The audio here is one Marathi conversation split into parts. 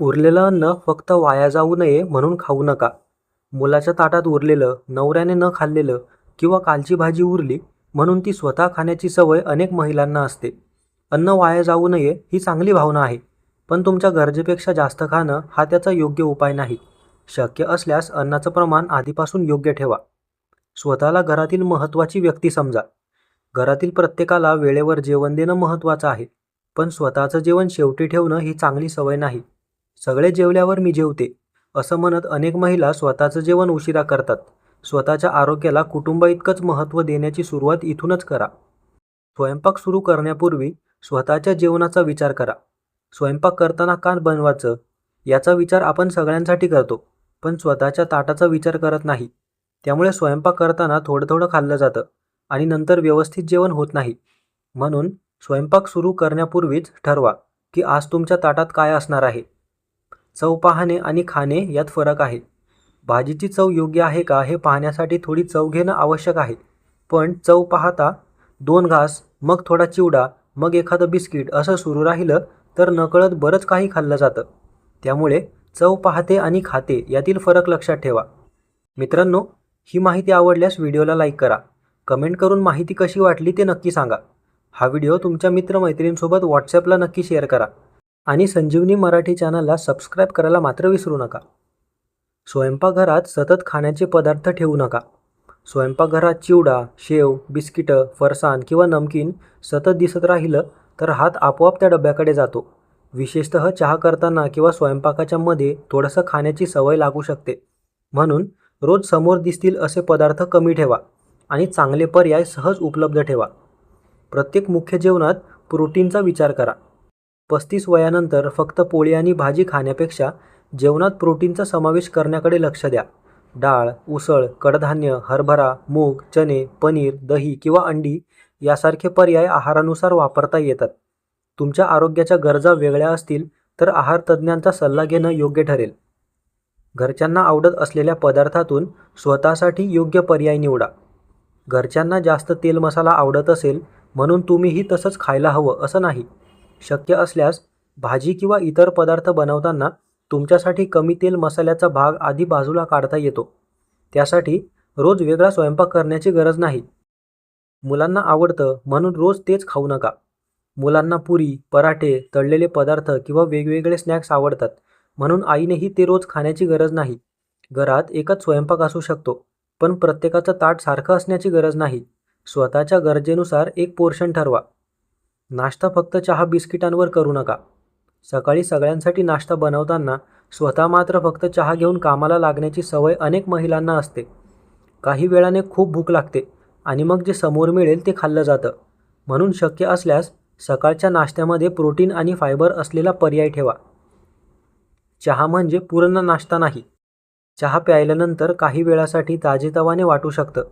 उरलेलं अन्न फक्त वाया जाऊ नये म्हणून खाऊ नका. मुलाच्या ताटात उरलेलं, नवऱ्याने न खाल्लेलं किंवा कालची भाजी उरली म्हणून ती स्वतः खाण्याची सवय अनेक महिलांना असते. अन्न वाया जाऊ नये ही चांगली भावना आहे, पण तुमच्या गरजेपेक्षा जास्त खाणं हा त्याचा योग्य उपाय नाही. शक्य असल्यास अन्नाचं प्रमाण आधीपासून योग्य ठेवा. स्वतःला घरातील महत्त्वाची व्यक्ती समजा. घरातील प्रत्येकाला वेळेवर जेवण देणं महत्त्वाचं आहे, पण स्वतःचं जेवण शेवटी ठेवणं ही चांगली सवय नाही. सगळे जेवल्यावर मी जेवते असं म्हणत अनेक महिला स्वतःचं जेवण उशिरा करतात. स्वतःच्या आरोग्याला कुटुंबाइतकंच महत्त्व देण्याची सुरुवात इथूनच करा. स्वयंपाक सुरू करण्यापूर्वी स्वतःच्या जेवणाचा विचार करा. स्वयंपाक करताना का बनवायचं याचा विचार आपण सगळ्यांसाठी करतो, पण स्वतःच्या ताटाचा विचार करत नाही. त्यामुळे स्वयंपाक करताना थोडं थोडं खाल्लं जातं आणि नंतर व्यवस्थित जेवण होत नाही. म्हणून स्वयंपाक सुरू करण्यापूर्वीच ठरवा की आज तुमच्या ताटात काय असणार आहे. चव पाहणे आणि खाणे यात फरक आहे. भाजीची चव योग्य आहे का हे पाहण्यासाठी थोडी चव घेणं आवश्यक आहे, पण चव पाहता 2 घास, मग थोडा चिवडा, मग एखादं बिस्किट असं सुरू राहिलं तर नकळत बरंच काही खाल्लं जातं. त्यामुळे चव पाहते आणि खाते यातील फरक लक्षात ठेवा. मित्रांनो, ही माहिती आवडल्यास व्हिडिओला लाईक करा. कमेंट करून माहिती कशी वाटली ते नक्की सांगा. हा व्हिडिओ तुमच्या मित्रमैत्रिणींसोबत व्हॉट्सॲपला नक्की शेअर करा आणि संजीवनी मराठी चॅनलला सबस्क्राईब करायला मात्र विसरू नका. स्वयंपाकघरात सतत खाण्याचे पदार्थ ठेवू नका. स्वयंपाकघरात चिवडा, शेव, बिस्किटं, फरसाण किंवा नमकीन सतत दिसत राहिलं तर हात आपोआप त्या डब्याकडे जातो. विशेषतः चहा करताना किंवा स्वयंपाकाच्या मध्ये थोडंसं खाण्याची सवय लागू शकते. म्हणून रोज समोर दिसतील असे पदार्थ कमी ठेवा आणि चांगले पर्याय सहज उपलब्ध ठेवा. प्रत्येक मुख्य जेवणात प्रोटीनचा विचार करा. 35 वयानंतर फक्त पोळी आणि भाजी खाण्यापेक्षा जेवणात प्रोटीनचा समावेश करण्याकडे लक्ष द्या. डाळ, उसळ, कडधान्य, हरभरा, मूग, चणे, पनीर, दही किंवा अंडी यासारखे पर्याय आहारानुसार वापरता येतात. तुमच्या आरोग्याच्या गरजा वेगळ्या असतील तर आहार तज्ज्ञांचा सल्ला घेणं योग्य ठरेल. घरच्यांना आवडत असलेल्या पदार्थातून स्वतःसाठी योग्य पर्याय निवडा. घरच्यांना जास्त तेल मसाला आवडत असेल म्हणून तुम्हीही तसंच खायला हवं असं नाही. शक्य असल्यास भाजी किंवा इतर पदार्थ बनवताना तुमच्यासाठी कमी तेल मसाल्याचा भाग आधी बाजूला काढता येतो. त्यासाठी रोज वेगळा स्वयंपाक करण्याची गरज नाही. मुलांना आवडतं म्हणून रोज तेच खाऊ नका. मुलांना पुरी, पराठे, तळलेले पदार्थ किंवा वेगवेगळे स्नॅक्स आवडतात म्हणून आईनेही ते रोज खाण्याची गरज नाही. घरात एकच स्वयंपाक असू शकतो, पण प्रत्येकाचं ताट सारखं असण्याची गरज नाही. स्वतःच्या गरजेनुसार एक पोर्शन ठरवा. नाश्ता फक्त चहा बिस्किटांवर करू नका. सकाळी सगळ्यांसाठी नाश्ता बनवताना स्वतः मात्र फक्त चहा घेऊन कामाला लागण्याची सवय अनेक महिलांना असते. काही वेळाने खूप भूक लागते आणि मग जे समोर मिळेल ते खाल्लं जातं. म्हणून शक्य असल्यास सकाळच्या नाश्त्यामध्ये प्रोटीन आणि फायबर असलेला पर्याय ठेवा. चहा म्हणजे पूर्ण नाश्ता नाही. चहा प्यायल्यानंतर काही वेळासाठी ताजेतवाने वाटू शकतं,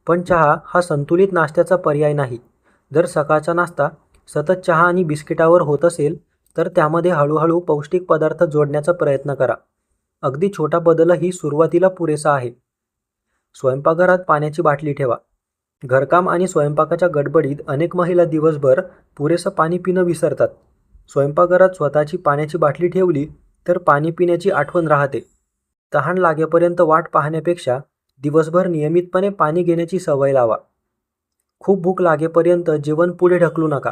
पण चहा हा संतुलित नाश्त्याचा पर्याय नाही. जर सकाळचा नाश्ता सतत चहा आणि बिस्किटावर होत असेल तर त्यामध्ये हळूहळू पौष्टिक पदार्थ जोडण्याचा प्रयत्न करा. अगदी छोटा बदलही सुरुवातीला पुरेसा आहे. स्वयंपाकघरात पाण्याची बाटली ठेवा. घरकाम आणि स्वयंपाकाच्या गडबडीत अनेक महिला दिवसभर पुरेसं पाणी पिणं विसरतात. स्वयंपाकघरात स्वतःची पाण्याची बाटली ठेवली तर पाणी पिण्याची आठवण राहते. तहान लागेपर्यंत वाट पाहण्यापेक्षा दिवसभर नियमितपणे पाणी घेण्याची सवय लावा. खूप भूक लागेपर्यंत जेवण पुढे ढकलू नका.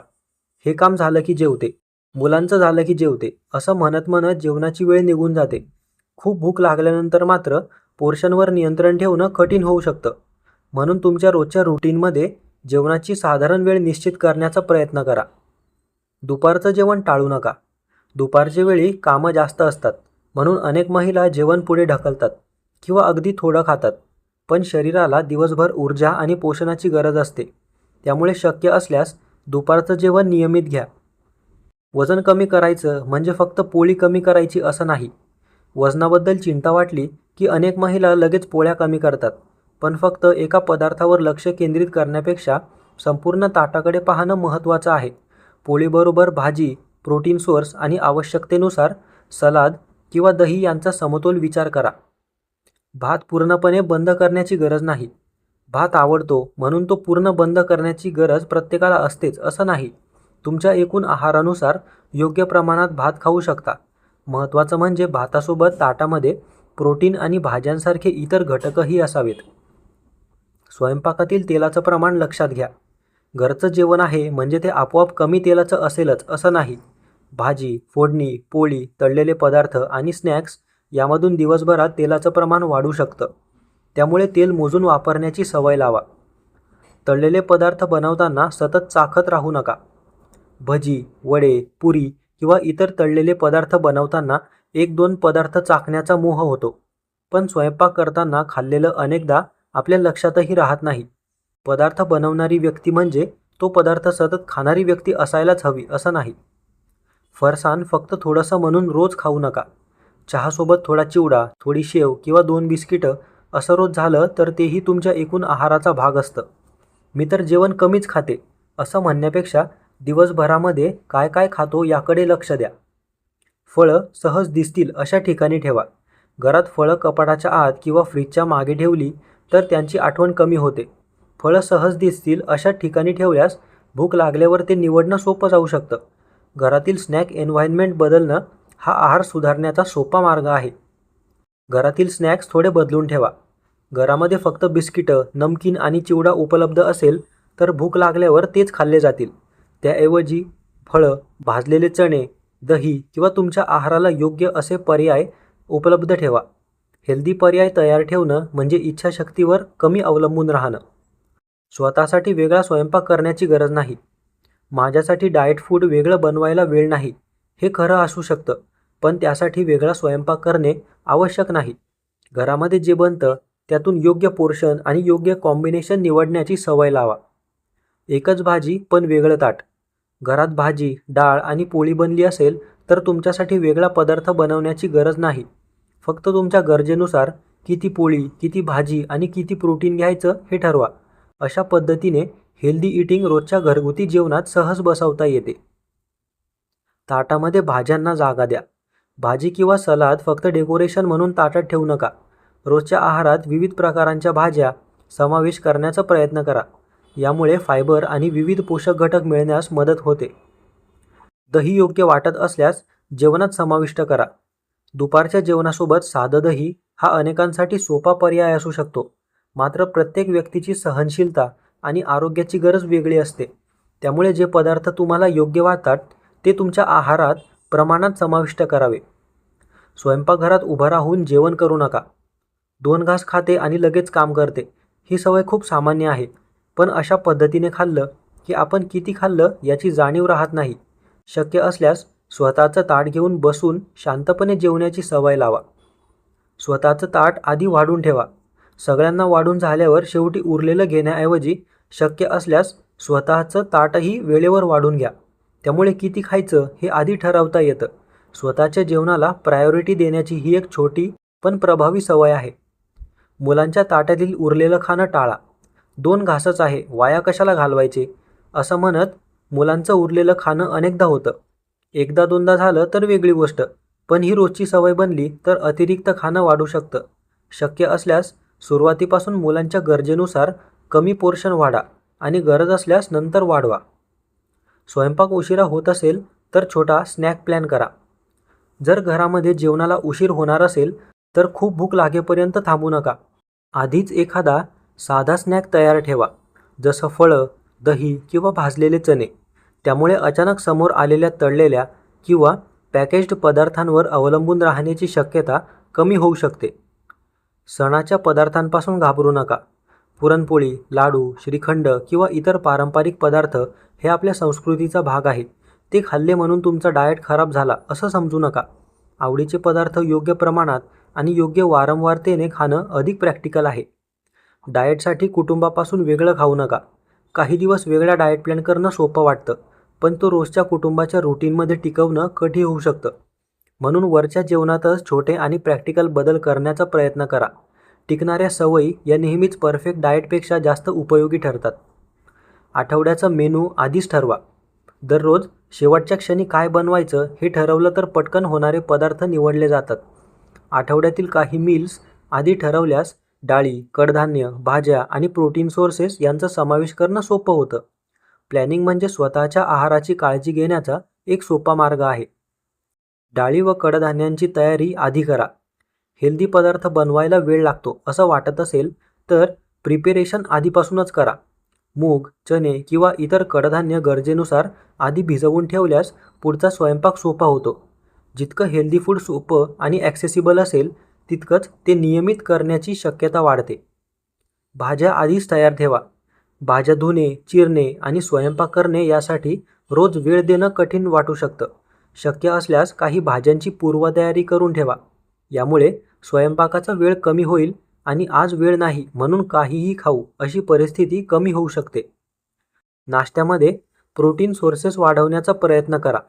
हे काम झालं की जेवते, मुलांचं झालं की जेवते असं म्हणत म्हणत जेवणाची वेळ निघून जाते. खूप भूक लागल्यानंतर मात्र पोर्शनवर नियंत्रण ठेवणं कठीण होऊ शकतं. म्हणून तुमच्या रोजच्या रुटीनमध्ये जेवणाची साधारण वेळ निश्चित करण्याचा प्रयत्न करा. दुपारचं जेवण टाळू नका. दुपारच्या वेळी कामं जास्त असतात म्हणून अनेक महिला जेवण पुढे ढकलतात किंवा अगदी थोडं खातात. पण शरीराला दिवसभर ऊर्जा आणि पोषणाची गरज असते. त्यामुळे शक्य असल्यास दुपारचं जेवण नियमित घ्या. वजन कमी करायचं म्हणजे फक्त पोळी कमी करायची असं नाही. वजनाबद्दल चिंता वाटली की अनेक महिला लगेच पोळ्या कमी करतात, पण फक्त एका पदार्थावर लक्ष केंद्रित करण्यापेक्षा संपूर्ण ताटाकडे पाहणं महत्त्वाचं आहे. पोळीबरोबर भाजी, प्रोटीन सोर्स आणि आवश्यकतेनुसार सलाद किंवा दही यांचा समतोल विचार करा. भात पूर्णपणे बंद करण्याची गरज नाही. भात आवडतो म्हणून तो पूर्ण बंद करण्याची गरज प्रत्येकाला असतेच असं नाही. तुमच्या एकूण आहारानुसार योग्य प्रमाणात भात खाऊ शकता. महत्त्वाचं म्हणजे भातासोबत ताटामध्ये प्रोटीन आणि भाज्यांसारखे इतर घटकही असावेत. स्वयंपाकातील तेलाचं प्रमाण लक्षात घ्या. घरचं जेवण आहे म्हणजे ते आपोआप कमी तेलाचं असेलच असं नाही. भाजी, फोडणी, पोळी, तळलेले पदार्थ आणि स्नॅक्स यामधून दिवसभरात तेलाचं प्रमाण वाढू शकतं. त्यामुळे तेल मोजून वापरण्याची सवय लावा. तळलेले पदार्थ बनवताना सतत चाखत राहू नका. भजी, वडे, पुरी किंवा इतर तळलेले पदार्थ बनवताना 1-2 पदार्थ चाखण्याचा मोह होतो. पण स्वयंपाक करताना खाल्लेलं अनेकदा आपल्या लक्षातही राहत नाही. पदार्थ बनवणारी व्यक्ती म्हणजे तो पदार्थ सतत खाणारी व्यक्ती असायलाच हवी असं नाही. फरसाण फक्त थोडंसं म्हणून रोज खाऊ नका. चहासोबत थोडा चिवडा, थोडी शेव किंवा 2 बिस्किटं असं रोज झालं तर तेही तुमच्या एकूण आहाराचा भाग असतं. मी तर जेवण कमीच खाते असं म्हणण्यापेक्षा दिवसभरामध्ये काय काय खातो याकडे लक्ष द्या. फळं सहज दिसतील अशा ठिकाणी ठेवा. घरात फळं कपाटाच्या आत किंवा फ्रीजच्या मागे ठेवली तर त्यांची आठवण कमी होते. फळं सहज दिसतील अशा ठिकाणी ठेवल्यास भूक लागल्यावर ते निवडणं सोपं जाऊ शकतं. घरातील स्नॅक एन्व्हायर्नमेंट बदलणं हा आहार सुधारण्याचा सोपा मार्ग आहे. घरातील स्नॅक्स थोडे बदलून ठेवा. घरामध्ये फक्त बिस्किटं, नमकीन आणि चिवडा उपलब्ध असेल तर भूक लागल्यावर तेच खाल्ले जातील. त्याऐवजी फळं, भाजलेले चणे, दही किंवा तुमच्या आहाराला योग्य असे पर्याय उपलब्ध ठेवा. हेल्दी पर्याय तयार ठेवणं म्हणजे इच्छाशक्तीवर कमी अवलंबून राहणं. स्वतःसाठी वेगळा स्वयंपाक करण्याची गरज नाही. माझ्यासाठी डाएट फूड वेगळं बनवायला वेळ नाही हे खरं असू शकतं, पण त्यासाठी वेगळा स्वयंपाक करणे आवश्यक नाही. घरामध्ये जे बनतं त्यातून योग्य पोर्शन आणि योग्य कॉम्बिनेशन निवडण्याची सवय लावा. एकच भाजी पण वेगळं ताट. घरात भाजी, डाळ आणि पोळी बनली असेल तर तुमच्यासाठी वेगळा पदार्थ बनवण्याची गरज नाही. फक्त तुमच्या गरजेनुसार किती पोळी, किती भाजी आणि किती प्रोटीन घ्यायचं हे ठरवा. अशा पद्धतीने हेल्दी ईटिंग रोजच्या घरगुती जेवणात सहज बसवता येते. ताटामध्ये भाज्यांना जागा द्या. भाजी किंवा सलाद फक्त डेकोरेशन म्हणून ताटात ठेवू नका. रोजच्या आहारात विविध प्रकारांच्या भाज्या समावेश करण्याचा प्रयत्न करा. यामुळे फायबर आणि विविध पोषक घटक मिळण्यास मदत होते. दही योग्य वाटत असल्यास जेवणात समाविष्ट करा. दुपारच्या जेवणासोबत साधं दही हा अनेकांसाठी सोपा पर्याय असू शकतो. मात्र प्रत्येक व्यक्तीची सहनशीलता आणि आरोग्याची गरज वेगळी असते. त्यामुळे जे पदार्थ तुम्हाला योग्य वाटतात ते तुमच्या आहारात प्रमाणात समाविष्ट करावे. स्वयंपाकघरात उभं राहून जेवण करू नका. 2 घास खाते आणि लगेच काम करते ही सवय खूप सामान्य आहे. पण अशा पद्धतीने खाल्लं की आपण किती खाल्लं याची जाणीव राहत नाही. शक्य असल्यास स्वतःचं ताट घेऊन बसून शांतपणे जेवण्याची सवय लावा. स्वतःचं ताट आधी वाढून ठेवा. सगळ्यांना वाढून झाल्यावर शेवटी उरलेलं घेण्याऐवजी शक्य असल्यास स्वतःचं ताटही वेळेवर वाढून घ्या. त्यामुळे किती खायचं हे आधी ठरवता येतं. स्वतःच्या जेवणाला प्रायोरिटी देण्याची ही एक छोटी पण प्रभावी सवय आहे. मुलांच्या ताटातील उरलेलं खाणं टाळा. 2 घासच आहे, वाया कशाला घालवायचे असं म्हणत मुलांचं उरलेलं खाणं अनेकदा होतं. एकदा दोनदा झालं तर वेगळी गोष्ट, पण ही रोजची सवय बनली तर अतिरिक्त खाणं वाढू शकतं. शक्य असल्यास सुरुवातीपासून मुलांच्या गरजेनुसार कमी पोर्शन वाढा आणि गरज असल्यास नंतर वाढवा. स्वयंपाक उशिरा होत असेल तर छोटा स्नॅक प्लॅन करा. जर घरामध्ये जेवणाला उशीर होणार असेल तर खूप भूक लागेपर्यंत थांबू नका. आधीच एखादा साधा स्नॅक तयार ठेवा, जसं फळं, दही किंवा भाजलेले चणे. त्यामुळे अचानक समोर आलेल्या तळलेल्या किंवा पॅकेज्ड पदार्थांवर अवलंबून राहण्याची शक्यता कमी होऊ शकते. सणाच्या पदार्थांपासून घाबरू नका. पुरणपोळी, लाडू, श्रीखंड किंवा इतर पारंपरिक पदार्थ हे आपल्या संस्कृतीचा भाग आहे. ते खाल्ले म्हणून तुमचा डाएट खराब झाला असं समजू नका. आवडीचे पदार्थ योग्य प्रमाणात आणि योग्य वारंवारतेने खाणं अधिक प्रॅक्टिकल आहे. डाएटसाठी कुटुंबापासून वेगळं खाऊ नका. काही दिवस वेगळा डाएट प्लॅन करणं सोपं वाटतं, पण तो रोजच्या कुटुंबाच्या रुटीनमध्ये टिकवणं कठीण होऊ शकतं. म्हणून वरच्या जेवणातच छोटे आणि प्रॅक्टिकल बदल करण्याचा प्रयत्न करा. टिकणाऱ्या सवयी या नेहमीच परफेक्ट डाएटपेक्षा जास्त उपयोगी ठरतात. आठवड्याचा मेनू आधीच ठरवा. दररोज शेवटच्या क्षणी काय बनवायचं हे ठरवलं तर पटकन होणारे पदार्थ निवडले जातात. आठवड्यातील काही मील्स आधी ठरवल्यास डाळी, कडधान्य, भाज्या आणि प्रोटीन सोर्सेस यांचा समावेश करणं सोपं होतं. प्लॅनिंग म्हणजे स्वतःच्या आहाराची काळजी घेण्याचा एक सोपा मार्ग आहे. डाळी व कडधान्यांची तयारी आधी करा. हेल्दी पदार्थ बनवायला वेळ लागतो असं वाटत असेल तर प्रिपेरेशन आधीपासूनच करा. मूग, चणे किंवा इतर कडधान्य गरजेनुसार आधी भिजवून ठेवल्यास पुढचा स्वयंपाक सोपा होतो. जितकं हेल्दी फूड सोपं आणि ॲक्सेसिबल असेल तितकंच ते नियमित करण्याची शक्यता वाढते. भाज्या आधीच तयार ठेवा. भाज्या धुणे, चिरणे आणि स्वयंपाक करणे यासाठी रोज वेळ देणं कठीण वाटू शकतं. शक्य असल्यास काही भाज्यांची पूर्वतयारी करून ठेवा. यामुळे स्वयंपाकाचा वेळ कमी होईल आणि आज वेळ नाही म्हणून काहीही खाऊ अशी परिस्थिती कमी होऊ शकते. नाश्त्यामध्ये प्रोटीन सोर्सेस वाढवण्याचा प्रयत्न करा.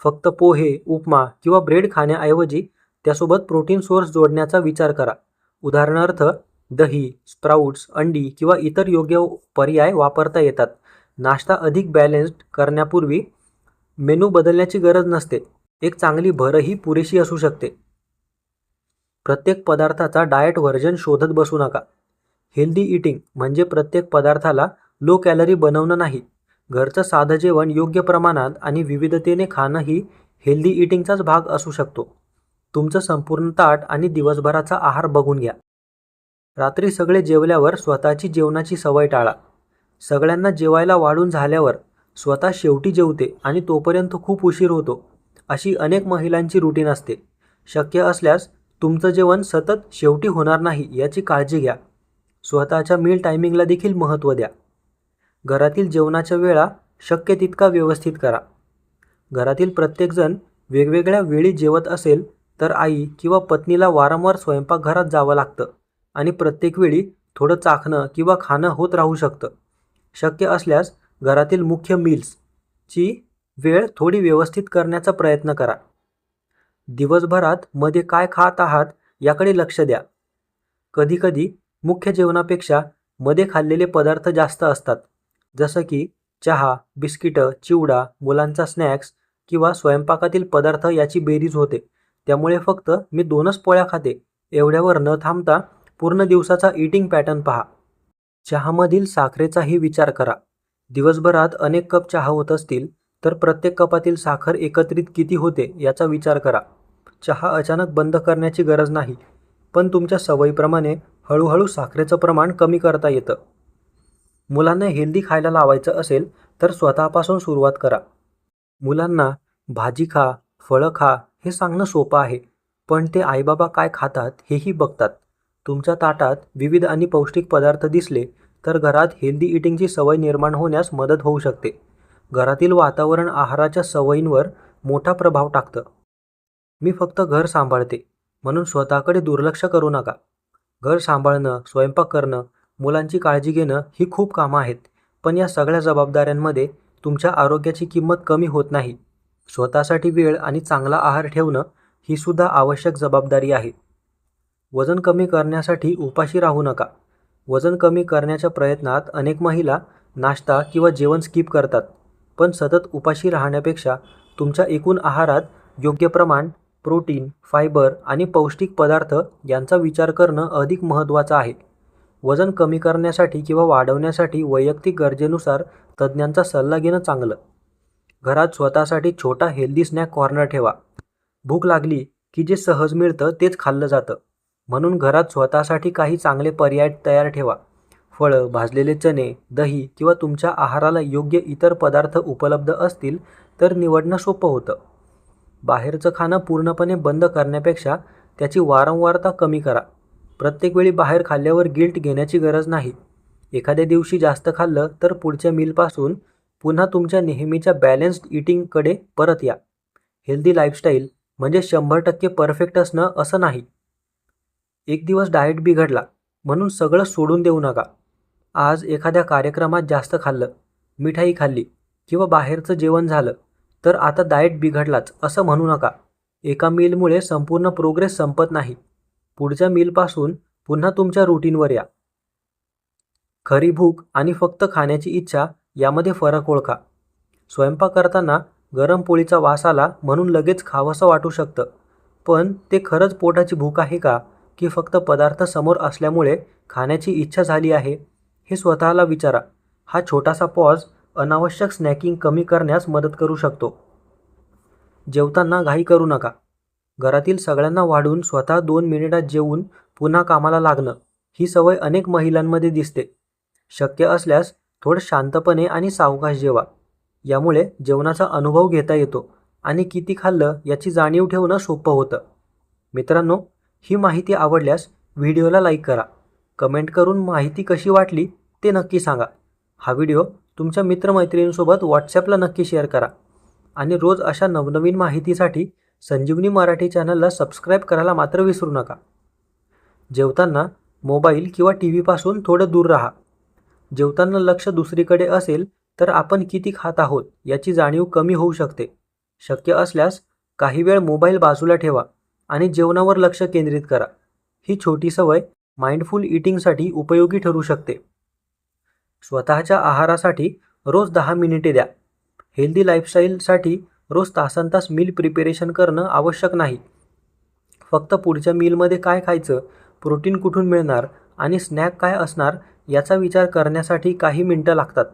फक्त पोहे, उपमा किंवा ब्रेड खाण्याऐवजी त्यासोबत प्रोटीन सोर्स जोडण्याचा विचार करा. उदाहरणार्थ दही, स्प्राउट्स, अंडी किंवा इतर योग्य पर्याय वापरता येतात. नाश्ता अधिक बॅलन्स्ड करण्यापूर्वी मेनू बदलण्याची गरज नसते. एक चांगली भरही पुरेशी असू शकते. प्रत्येक पदार्थाचा डाएट व्हर्जन शोधत बसू नका. हेल्दी ईटिंग म्हणजे प्रत्येक पदार्थाला लो कॅलरी बनवणं नाही. घरचं साधं जेवण योग्य प्रमाणात आणि विविधतेने खाणं ही हेल्दी ईटिंगचाच भाग असू शकतो. तुमचं संपूर्ण ताट आणि दिवसभराचा आहार बघून घ्या. रात्री सगळे जेवल्यावर स्वतःची जेवणाची सवय टाळा. सगळ्यांना जेवायला वाढून झाल्यावर स्वतः शेवटी जेवते आणि तोपर्यंत खूप उशीर होतो, अशी अनेक महिलांची रुटीन असते. शक्य असल्यास तुमचं जेवण सतत शेवटी होणार नाही याची काळजी घ्या. स्वतःच्या मील टायमिंगला देखील महत्त्व द्या. घरातील जेवणाच्या वेळा शक्य तितका व्यवस्थित करा. घरातील प्रत्येकजण वेगवेगळ्या वेळी जेवत असेल तर आई किंवा पत्नीला वारंवार स्वयंपाकघरात जावं लागतं आणि प्रत्येक वेळी थोडं चाखणं किंवा खाणं होत राहू शकतं. शक्य असल्यास घरातील मुख्य मील्सची वेळ थोडी व्यवस्थित करण्याचा प्रयत्न करा. दिवसभरात मध्ये काय खात आहात याकडे लक्ष द्या. कधीकधी मुख्य जेवणापेक्षा मध्ये खाल्लेले पदार्थ जास्त असतात, जसं की चहा, बिस्किटं, चिवडा, मुलांचा स्नॅक्स किंवा स्वयंपाकातील पदार्थ याची बेरीज होते. त्यामुळे फक्त मी 2च पोळ्या खाते एवढ्यावर न थांबता पूर्ण दिवसाचा ईटिंग पॅटर्न पहा. चहामधील साखरेचाही विचार करा. दिवसभरात अनेक कप चहा होत असतील तर प्रत्येक कपातील साखर एकत्रित किती होते याचा विचार करा. चहा अचानक बंद करण्याची गरज नाही, पण तुमच्या सवयीप्रमाणे हळूहळू साखरेचं प्रमाण कमी करता येतं. मुलांना हेल्दी खायला लावायचं असेल तर स्वतःपासून सुरुवात करा. मुलांना भाजी खा, फळं खा हे सांगणं सोपं आहे, पण ते आईबाबा काय खातात हेही बघतात. तुमच्या ताटात विविध आणि पौष्टिक पदार्थ दिसले तर घरात हेल्दी ईटिंगची सवय निर्माण होण्यास मदत होऊ शकते. घरातील वातावरण आहाराच्या सवयींवर मोठा प्रभाव टाकतं. मी फक्त घर सांभाळते म्हणून स्वतःकडे दुर्लक्ष करू नका. घर सांभाळणं, स्वयंपाक करणं, मुलांची काळजी घेणं ही खूप कामं आहेत, पण या सगळ्या जबाबदाऱ्यांमध्ये तुमच्या आरोग्याची किंमत कमी होत नाही. स्वतःसाठी वेळ आणि चांगला आहार ठेवणं ही सुद्धा आवश्यक जबाबदारी आहे. वजन कमी करण्यासाठी उपाशी राहू नका. वजन कमी करण्याच्या प्रयत्नात अनेक महिला नाश्ता किंवा जेवण स्किप करतात, पण सतत उपाशी राहण्यापेक्षा तुमच्या एकूण आहारात योग्य प्रमाण प्रोटीन, फायबर आणि पौष्टिक पदार्थ यांचा विचार करणं अधिक महत्त्वाचं आहे. वजन कमी करण्यासाठी किंवा वाढवण्यासाठी वैयक्तिक गरजेनुसार तज्ज्ञांचा सल्ला घेणं चांगलं. घरात स्वतःसाठी छोटा हेल्दी स्नॅक कॉर्नर ठेवा. भूक लागली की जे सहज मिळतं तेच खाल्लं जातं, म्हणून घरात स्वतःसाठी काही चांगले पर्याय तयार ठेवा. फळं, भाजलेले चणे, दही किंवा तुमच्या आहाराला योग्य इतर पदार्थ उपलब्ध असतील तर निवडणं सोपं होतं. बाहेरचं खाणं पूर्णपणे बंद करण्यापेक्षा त्याची वारंवारता कमी करा. प्रत्येक वेळी बाहेर खाल्ल्यावर गिल्ट घेण्याची गरज नाही. एखाद्या दिवशी जास्त खाल्लं तर पुढच्या मीलपासून पुन्हा तुमच्या नेहमीच्या बॅलन्स्ड ईटिंगकडे परत या. हेल्दी लाईफस्टाईल म्हणजे 100% परफेक्ट असणं असं नाही. एक दिवस डाएट बिघडला म्हणून सगळं सोडून देऊ नका. आज एखाद्या कार्यक्रमात जास्त खाल्लं, मिठाई खाल्ली किंवा बाहेरचं जेवण झालं तर आता डाएट बिघडलाच असं म्हणू नका. एका मीलमुळे संपूर्ण प्रोग्रेस संपत नाही. पुढच्या मीलपासून पुन्हा तुमच्या रुटीनवर या. खरी भूक आणि फक्त खाण्याची इच्छा यामध्ये फरक ओळखा. स्वयंपाक करताना गरम पोळीचा वास आला म्हणून लगेच खावंसं वाटू शकतं, पण ते खरंच पोटाची भूक आहे का की फक्त पदार्थ समोर असल्यामुळे खाण्याची इच्छा झाली आहे हे स्वतःला विचारा. हा छोटासा पॉज अनावश्यक स्नॅकिंग कमी करण्यास मदत करू शकतो. जेवताना घाई करू नका. घरातील सगळ्यांना वाढून स्वतः 2 मिनिटात जेवून पुन्हा कामाला लागणं ही सवय अनेक महिलांमध्ये दिसते. शक्य असल्यास थोडं शांतपणे आणि सावकाश जेवा. यामुळे जेवणाचा अनुभव घेता येतो आणि किती खाल्लं याची जाणीव ठेवणं सोपं होतं. मित्रांनो, ही माहिती आवडल्यास व्हिडिओला लाईक करा. कमेंट करून माहिती कशी वाटली ते नक्की सांगा. हा व्हिडिओ तुमच्या मित्रमैत्रिणींसोबत व्हॉट्सॲपला नक्की शेअर करा. आणि रोज अशा नवनवीन माहितीसाठी संजीवनी मराठी चॅनलला सबस्क्राईब करायला मात्र विसरू नका. जेवताना मोबाईल किंवा टी व्हीपासून थोडं दूर राहा. जेवताना लक्ष दुसरीकडे असेल तर आपण किती खात आहोत याची जाणीव कमी होऊ शकते. शक्य असल्यास काही वेळ मोबाईल बाजूला ठेवा आणि जेवणावर लक्ष केंद्रित करा. ही छोटी सवय माइंडफुल ईटिंगसाठी उपयोगी ठरू शकते. स्वतःच्या आहारासाठी रोज 10 मिनिटे द्या. हेल्दी लाईफस्टाईलसाठी रोज तासनतास मील प्रिपरेशन करणं आवश्यक नाही. फक्त पुढच्या मीलमध्ये काय खायचं, प्रोटीन कुठून मिळणार आणि स्नॅक काय असणार याचा विचार करण्यासाठी काही मिनटं लागतात.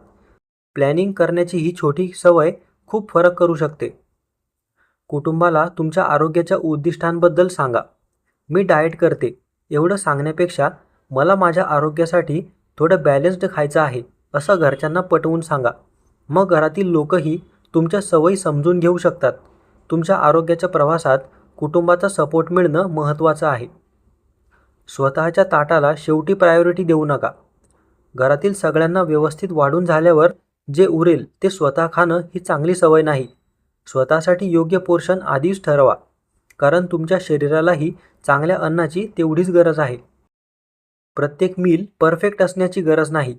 प्लॅनिंग करण्याची ही छोटी सवय खूप फरक करू शकते. कुटुंबाला तुमच्या आरोग्याच्या उद्दिष्टांबद्दल सांगा. मी डाएट करते एवढं सांगण्यापेक्षा मला माझ्या आरोग्यासाठी थोडं बॅलन्स्ड खायचं आहे असं घरच्यांना पटवून सांगा. मग घरातील लोकही तुमच्या सवयी समजून घेऊ शकतात. तुमच्या आरोग्याच्या प्रवासात कुटुंबाचा सपोर्ट मिळणं महत्त्वाचं आहे. स्वतःच्या ताटाला शेवटी प्रायोरिटी देऊ नका. घरातील सगळ्यांना व्यवस्थित वाढून झाल्यावर जे उरेल ते स्वतः खाणं ही चांगली सवय नाही. स्वतःसाठी योग्य पोर्शन आधीच ठरवा, कारण तुमच्या शरीरालाही चांगल्या अन्नाची तेवढीच गरज आहे. प्रत्येक मील परफेक्ट असण्याची गरज नाही.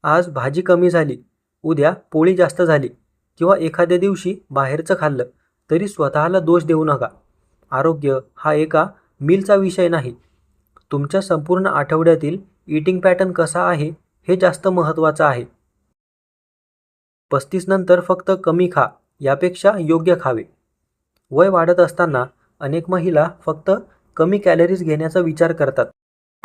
आज भाजी कमी झाली, उद्या पोळी जास्त झाली किंवा एखाद्या दिवशी बाहेरचं खाल्लं तरी स्वतःला दोष देऊ नका. आरोग्य हा एका मीलचा विषय नाही. तुमच्या संपूर्ण आठवड्यातील ईटिंग पॅटर्न कसा आहे हे जास्त महत्त्वाचं आहे. 35 नंतर फक्त कमी खा यापेक्षा योग्य खावे. वय वाढत असताना अनेक महिला फक्त कमी कॅलरीज घेण्याचा विचार करतात,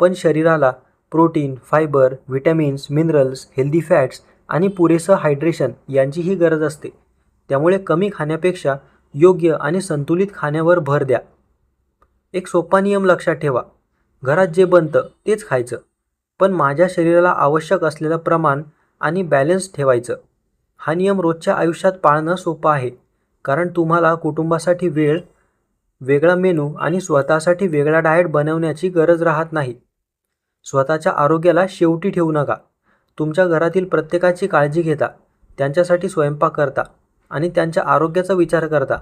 पण शरीराला protein, fibre, vitamins, minerals, healthy fats आणि पुरेसं हायड्रेशन यांचीही गरज असते. त्यामुळे कमी खाण्यापेक्षा योग्य आणि संतुलित खाण्यावर भर द्या. एक सोपा नियम लक्षात ठेवा. घरात जे बनतं तेच खायचं, पण माझ्या शरीराला आवश्यक असलेलं प्रमाण आणि बॅलन्स ठेवायचं. हा नियम रोजच्या आयुष्यात पाळणं सोपं आहे, कारण तुम्हाला कुटुंबासाठी वेळ, वेगळा मेनू आणि स्वतःसाठी वेगळा डाएट बनवण्याची गरज राहत नाही. स्वतःच्या आरोग्याला शेवटी ठेवू नका. तुमच्या घरातील प्रत्येकाची काळजी घेता, त्यांच्यासाठी स्वयंपाक करता आणि त्यांच्या आरोग्याचा विचार करता,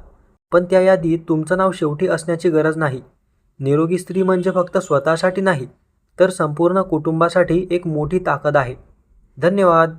पण त्या यादीत तुमचं नाव शेवटी असण्याची गरज नाही. निरोगी स्त्री म्हणजे फक्त स्वतःसाठी नाही, तर संपूर्ण कुटुंबासाठी एक मोठी ताकद आहे. धन्यवाद.